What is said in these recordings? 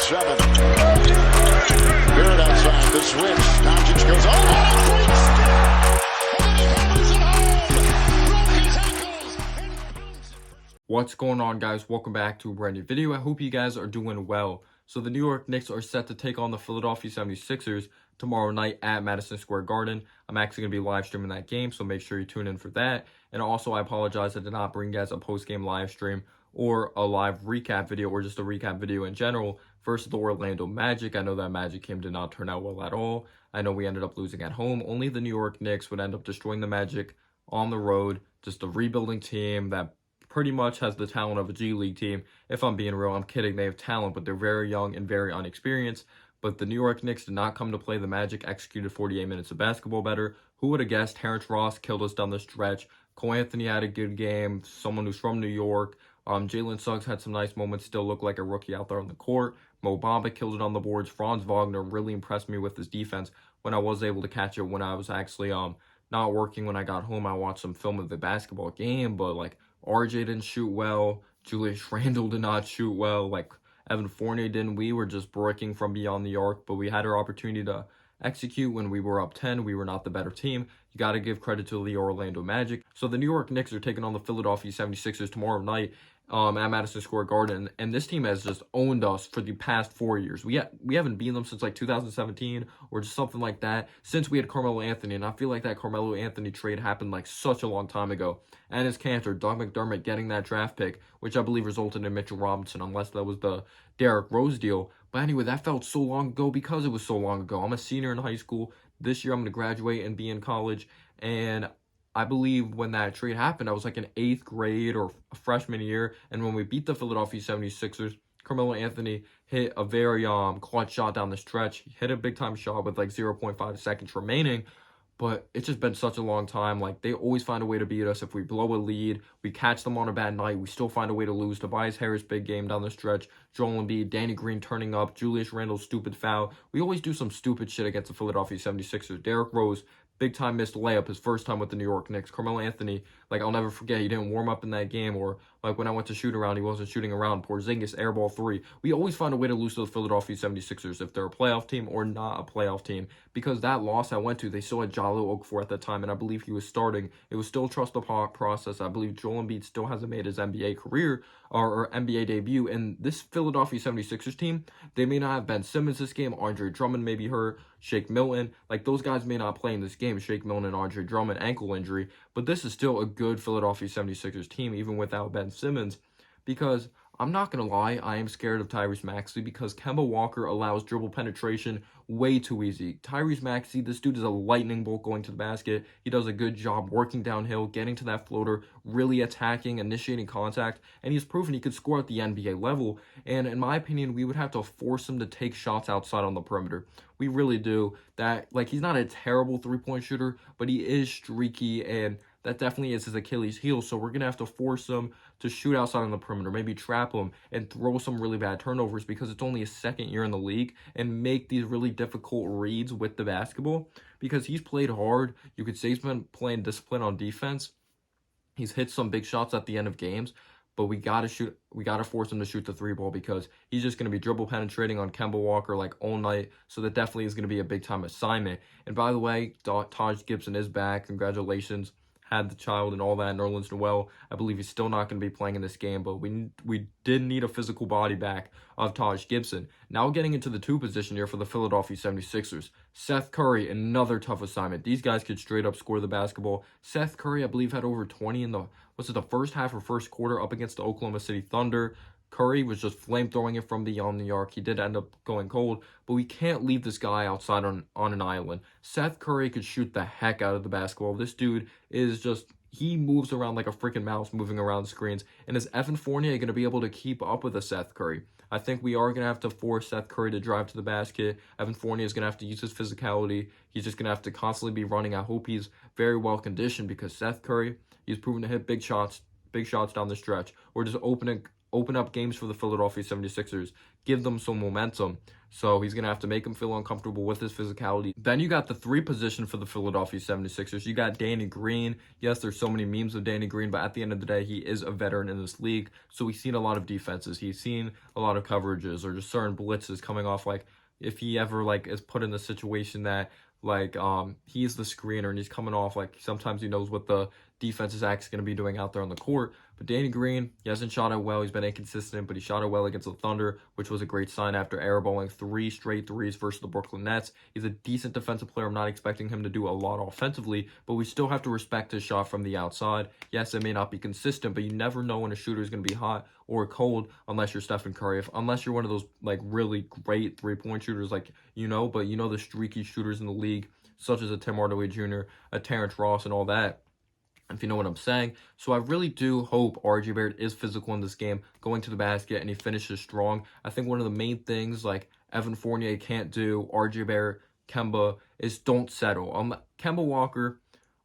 7. Barrett outside, the switch. Doncic goes over and a great step. And then he hammers it home. Broke his ankles. What's going on, guys? Welcome back to a brand new video. I hope you guys are doing well. So the New York Knicks are set to take on the Philadelphia 76ers tomorrow night at Madison Square Garden. I'm actually going to be live streaming that game, so make sure you tune in for that. And also, I apologize I did not bring you guys a post-game live stream or a live recap video or just a recap video in general versus the Orlando Magic. I know that Magic game did not turn out well at all. I know we ended up losing at home. Only the New York Knicks would end up destroying the Magic on the road. Just a rebuilding team that pretty much has the talent of a G League team. If I'm being real, I'm kidding. They have talent, but they're very young and very unexperienced. But the New York Knicks did not come to play. The Magic executed 48 minutes of basketball better. Who would have guessed? Terrence Ross killed us down the stretch. Cole Anthony had a good game. Someone who's from New York. Jalen Suggs had some nice moments. Still looked like a rookie out there on the court. Mo Bamba killed it on the boards. Franz Wagner really impressed me with his defense when I was able to catch it when I was actually not working when I got home. I watched some film of the basketball game, but like RJ didn't shoot well. Julius Randle did not shoot well. Like Evan Fournier didn't. We were just breaking from beyond the arc, but we had our opportunity to execute when we were up 10. We were not the better team. You got to give credit to the Orlando Magic. So the New York Knicks are taking on the Philadelphia 76ers tomorrow night at Madison Square Garden, and this team has just owned us for the past 4 years. We haven't beaten them since like 2017 or just something like that, since we had Carmelo Anthony, and I feel like that Carmelo Anthony trade happened like such a long time ago. And his Cantor, Doug McDermott getting that draft pick, which I believe resulted in Mitchell Robinson, unless that was the Derrick Rose deal. But anyway, that felt so long ago because it was so long ago. I'm a senior in high school. This year I'm going to graduate and be in college, and I believe when that trade happened, I was like in 8th grade or a freshman year. And when we beat the Philadelphia 76ers, Carmelo Anthony hit a very clutch shot down the stretch. He hit a big-time shot with like 0.5 seconds remaining. But it's just been such a long time. Like, they always find a way to beat us. If we blow a lead, we catch them on a bad night, we still find a way to lose. Tobias Harris, big game down the stretch. Joel Embiid, Danny Green turning up. Julius Randle, stupid foul. We always do some stupid shit against the Philadelphia 76ers. Derrick Rose, big-time missed layup, his first time with the New York Knicks. Carmelo Anthony, like, I'll never forget, he didn't warm up in that game. Or, like, when I went to shoot around, he wasn't shooting around. Porzingis, airball 3. We always find a way to lose to the Philadelphia 76ers if they're a playoff team or not a playoff team. Because that loss I went to, they still had Jalo Okafor at that time, and I believe he was starting. It was still a trust the process. I believe Joel Embiid still hasn't made his NBA career or NBA debut. And this Philadelphia 76ers team, they may not have Ben Simmons this game. Andre Drummond may be hurt. Shake Milton, like, those guys may not play in this game. Shake Milton and Andre Drummond, ankle injury. But this is still a good Philadelphia 76ers team, even without Ben Simmons. Because I'm not going to lie, I am scared of Tyrese Maxey because Kemba Walker allows dribble penetration way too easy. Tyrese Maxey, this dude is a lightning bolt going to the basket. He does a good job working downhill, getting to that floater, really attacking, initiating contact, and he's proven he could score at the NBA level. And in my opinion, we would have to force him to take shots outside on the perimeter. We really do. That, like, he's not a terrible three-point shooter, but he is streaky, and that definitely is his Achilles heel. So we're going to have to force him to shoot outside on the perimeter, maybe trap him and throw some really bad turnovers because it's only his second year in the league, and make these really difficult reads with the basketball because he's played hard. You could say he's been playing discipline on defense. He's hit some big shots at the end of games, but we got to force him to shoot the three ball because he's just going to be dribble penetrating on Kemba Walker like all night. So that definitely is going to be a big time assignment. And by the way, Taj Gibson is back. Congratulations. Had the child and all that. Nerlens Noel, I believe he's still not going to be playing in this game, but we did need a physical body back of Taj Gibson. Now getting into the 2 position here for the Philadelphia 76ers. Seth Curry, another tough assignment. These guys could straight up score the basketball. Seth Curry, I believe, had over 20 in the first half or first quarter up against the Oklahoma City Thunder. Curry was just flame-throwing it from beyond the arc. He did end up going cold, but we can't leave this guy outside on an island. Seth Curry could shoot the heck out of the basketball. This dude is just, he moves around like a freaking mouse moving around screens. And is Evan Fournier going to be able to keep up with a Seth Curry? I think we are going to have to force Seth Curry to drive to the basket. Evan Fournier is going to have to use his physicality. He's just going to have to constantly be running. I hope he's very well conditioned because Seth Curry, he's proven to hit big shots down the stretch, or just open up games for the Philadelphia 76ers, give them some momentum. So he's going to have to make them feel uncomfortable with his physicality. Then you got the 3 position for the Philadelphia 76ers. You got Danny Green. Yes, there's so many memes of Danny Green, but at the end of the day, he is a veteran in this league. So he's seen a lot of defenses. He's seen a lot of coverages or just certain blitzes coming off, like if he ever like is put in a situation that like he's the screener and he's coming off, like sometimes he knows what the defense is actually going to be doing out there on the court. But Danny Green, he hasn't shot it well. He's been inconsistent, but he shot it well against the Thunder, which was a great sign after airballing 3 straight threes versus the Brooklyn Nets. He's a decent defensive player. I'm not expecting him to do a lot offensively, but we still have to respect his shot from the outside. Yes, it may not be consistent, but you never know when a shooter is going to be hot or cold unless you're Stephen Curry. Unless you're one of those like really great three-point shooters, like but the streaky shooters in the league, such as a Tim Hardaway Jr., a Terrence Ross, and all that, if you know what I'm saying. So I really do hope RJ Barrett is physical in this game, going to the basket, and he finishes strong. I think one of the main things like Evan Fournier can't do, RJ Barrett, Kemba, is don't settle. Kemba Walker,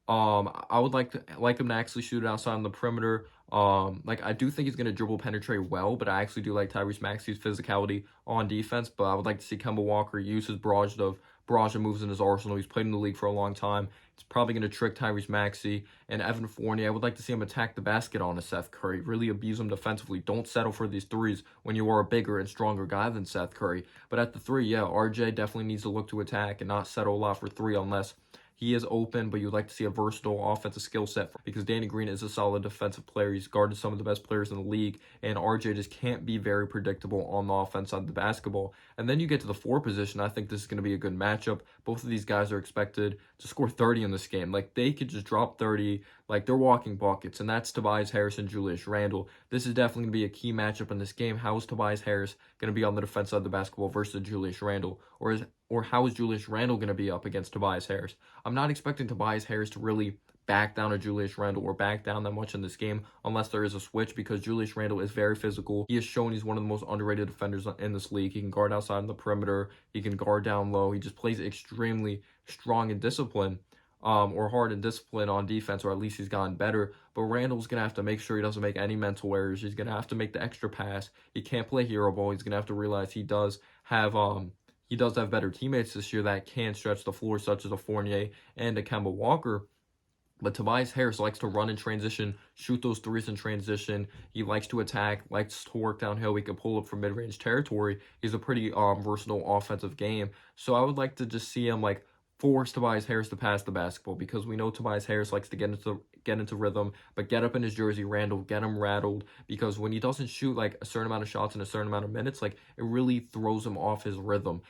I would like him to actually shoot it outside on the perimeter. I do think he's going to dribble penetrate well, but I actually do like Tyrese Maxey's physicality on defense. But I would like to see Kemba Walker use his barrage of moves in his arsenal. He's played in the league for a long time. It's probably going to trick Tyrese Maxey and Evan Fournier. I would like to see him attack the basket on a Seth Curry, really abuse him defensively. Don't settle for these threes when you are a bigger and stronger guy than Seth Curry. But at the 3, yeah, RJ definitely needs to look to attack and not settle a lot for 3 unless he is open, but you'd like to see a versatile offensive skill set because Danny Green is a solid defensive player. He's guarded some of the best players in the league, and RJ just can't be very predictable on the offense side of the basketball. And then you get to the 4 position. I think this is going to be a good matchup. Both of these guys are expected to score 30 in this game. Like, they could just drop 30. Like, they're walking buckets, and that's Tobias Harris and Julius Randle. This is definitely going to be a key matchup in this game. How is Tobias Harris going to be on the defense side of the basketball versus Julius Randle? Or how is Julius Randle going to be up against Tobias Harris? I'm not expecting Tobias Harris to really back down to Julius Randle or back down that much in this game unless there is a switch, because Julius Randle is very physical. He has shown he's one of the most underrated defenders in this league. He can guard outside on the perimeter. He can guard down low. He just plays extremely strong and disciplined. Or hard and disciplined on defense, or at least he's gotten better. But Randle's going to have to make sure he doesn't make any mental errors. He's going to have to make the extra pass. He can't play hero ball. He's going to have to realize he does have better teammates this year that can stretch the floor, such as a Fournier and a Kemba Walker. But Tobias Harris likes to run in transition, shoot those threes in transition. He likes to attack, likes to work downhill. He can pull up from mid-range territory. He's a pretty versatile offensive game. So I would like to just see him force Tobias Harris to pass the basketball, because we know Tobias Harris likes to get into rhythm, but get up in his jersey, Randle, get him rattled, because when he doesn't shoot a certain amount of shots in a certain amount of minutes, it really throws him off his rhythm.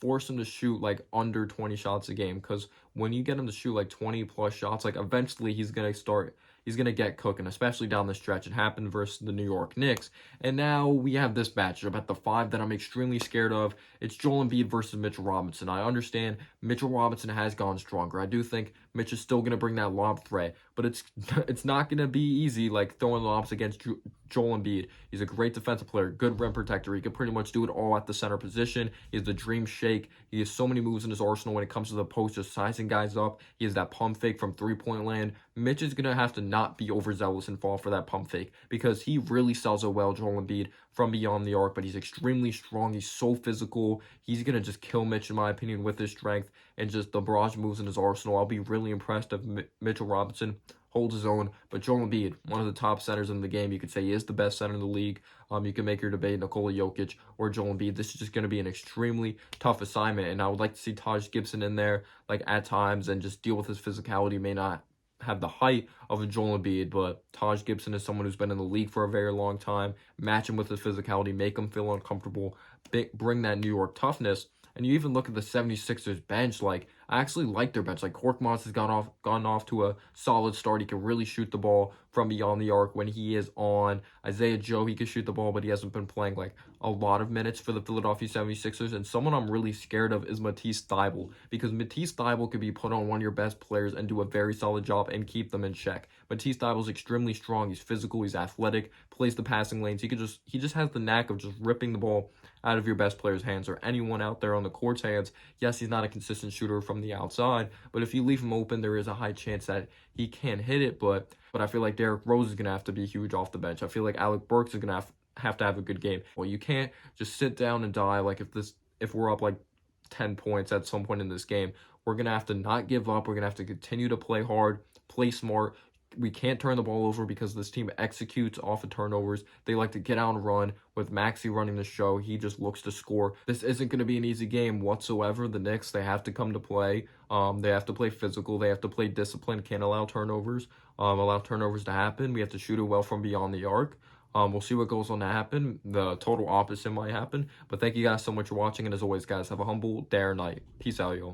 Force him to shoot under 20 shots a game, because when you get him to shoot 20 plus shots, eventually he's going to get cooking, especially down the stretch. It happened versus the New York Knicks. And now we have this matchup at the 5 that I'm extremely scared of. It's Joel Embiid versus Mitchell Robinson. I understand Mitchell Robinson has gone stronger. I do think Mitch is still going to bring that lob threat, but it's not going to be easy throwing lobs against Joel Embiid. He's a great defensive player, good rim protector. He can pretty much do it all at the center position. He has the dream shake. He has so many moves in his arsenal when it comes to the post, just sizing guys up. He has that pump fake from three-point land. Mitch is going to have to not be overzealous and fall for that pump fake, because he really sells it well, Joel Embiid, from beyond the arc, but he's extremely strong. He's so physical. He's going to just kill Mitch, in my opinion, with his strength and just the barrage moves in his arsenal. I'll be really impressed if Mitchell Robinson holds his own. But Joel Embiid, one of the top centers in the game, you could say he is the best center in the league. You can make your debate Nikola Jokic or Joel Embiid. This is just going to be an extremely tough assignment, and I would like to see Taj Gibson in there at times and just deal with his physicality. May not have the height of a Joel Embiid, but Taj Gibson is someone who's been in the league for a very long time. Match him with his physicality, make him feel uncomfortable, bring that New York toughness. And you even look at the 76ers bench, I actually like their bench. Korkmaz has gone off to a solid start. He can really shoot the ball from beyond the arc when he is on. Isaiah Joe, he can shoot the ball, but he hasn't been playing a lot of minutes for the Philadelphia 76ers. And someone I'm really scared of is Matisse Thybulle, because Matisse Thybulle could be put on one of your best players and do a very solid job and keep them in check. Matisse Thybulle is extremely strong. He's physical. He's athletic. Plays the passing lanes. He just has the knack of just ripping the ball out of your best player's hands or anyone out there on the court's hands. Yes, he's not a consistent shooter from the outside, but if you leave him open, there is a high chance that he can hit it. But I feel like Derrick Rose is going to have to be huge off the bench. I feel like Alec Burks is going to have to have a good game. Well, you can't just sit down and die. Like if we're up like 10 points at some point in this game, we're gonna have to not give up. We're gonna have to continue to play hard, play smart. We can't turn the ball over because this team executes off of turnovers. They like to get out and run. With Maxey running the show, he just looks to score. This isn't going to be an easy game whatsoever. The Knicks, they have to come to play. They have to play physical. They have to play disciplined. Can't allow turnovers. Allow turnovers to happen. We have to shoot it well from beyond the arc. We'll see what goes on to happen. The total opposite might happen. But thank you guys so much for watching. And as always, guys, have a humble day or night. Peace out, y'all.